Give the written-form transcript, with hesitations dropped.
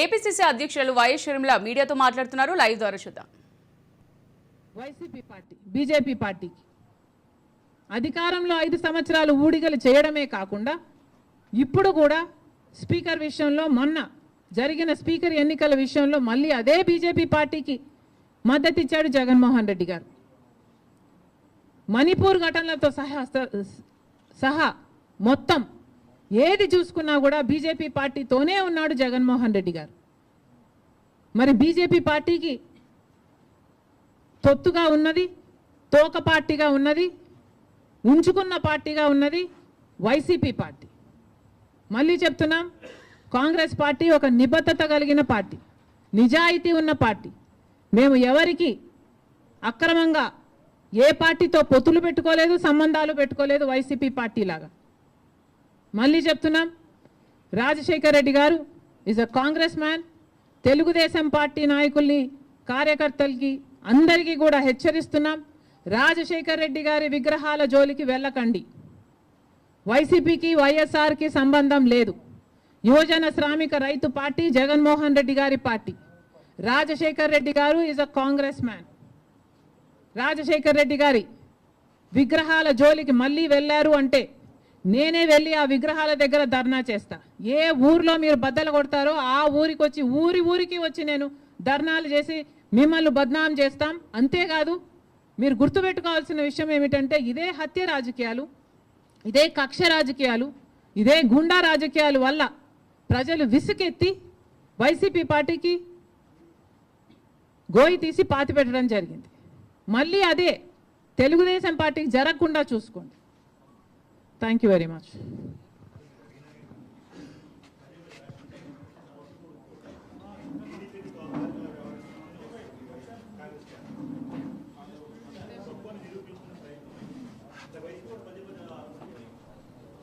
APCC అధ్యక్షులు YS Sharmila మీడియాతో మాట్లాడుతున్నారు. లైవ్ ద్వారా చూద్దాం. వైసీపీ పార్టీ బీజేపీ పార్టీకి అధికారంలో 5 సంవత్సరాలు ఊడిగలు చేయడమే కాకుండా ఇప్పుడు కూడా స్పీకర్ విషయంలో మొన్న జరిగిన స్పీకర్ ఎన్నికల విషయంలో మళ్ళీ అదే బీజేపీ పార్టీకి మద్దతు ఇచ్చాడు జగన్మోహన్ రెడ్డి గారు. మణిపూర్ ఘటనలతో సహా మొత్తం ఏది చూసుకున్నా కూడా బీజేపీ పార్టీతోనే ఉన్నాడు జగన్మోహన్ రెడ్డి గారు. మరి బీజేపీ పార్టీకి తొత్తుగా ఉన్నది, తోక పార్టీగా ఉన్నది, ఉంచుకున్న పార్టీగా ఉన్నది వైసీపీ పార్టీ. మళ్ళీ చెప్తున్నాం, కాంగ్రెస్ పార్టీ ఒక నిబద్ధత కలిగిన పార్టీ, నిజాయితీ ఉన్న పార్టీ. మేము ఎవరికి అక్రమంగా ఏ పార్టీతో పొత్తులు పెట్టుకోలేదు, సంబంధాలు పెట్టుకోలేదు వైసీపీ పార్టీ లాగా. మళ్ళీ చెప్తున్నాం, రాజశేఖర్ రెడ్డి గారు is a Congress man. Telugu Desam party నాయకుల్ని, కార్యకర్తలకి అందరికీ కూడా హెచ్చరిస్తున్నాం, రాజశేఖర్ రెడ్డి గారి విగ్రహాల జోలికి వెళ్ళకండి. వైసీపీకి వైఎస్ఆర్కి సంబంధం లేదు. యువజన శ్రామిక రైతు పార్టీ జగన్మోహన్ రెడ్డి గారి పార్టీ. రాజశేఖర్ రెడ్డి గారు is a Congress man. Rajasekhar Reddy గారి విగ్రహాల జోలికి మళ్ళీ వెళ్ళారు అంటే నేనే వెళ్ళి ఆ విగ్రహాల దగ్గర ధర్నా చేస్తా. ఏ ఊర్లో మీరు బద్దలు కొడతారో ఆ ఊరికి వచ్చి ఊరికి వచ్చి నేను ధర్నాలు చేసి మిమ్మల్ని బద్నాం చేస్తాం. అంతేకాదు, మీరు గుర్తుపెట్టుకోవాల్సిన విషయం ఏమిటంటే, ఇదే హత్య రాజకీయాలు, ఇదే కక్ష రాజకీయాలు, ఇదే గుండా రాజకీయాల వల్ల ప్రజలు విసుకెత్తి వైసీపీ పార్టీకి గోయి తీసి పాతి పెట్టడం జరిగింది. మళ్ళీ అదే తెలుగుదేశం పార్టీకి జరగకుండా చూసుకోండి. Thank you very much.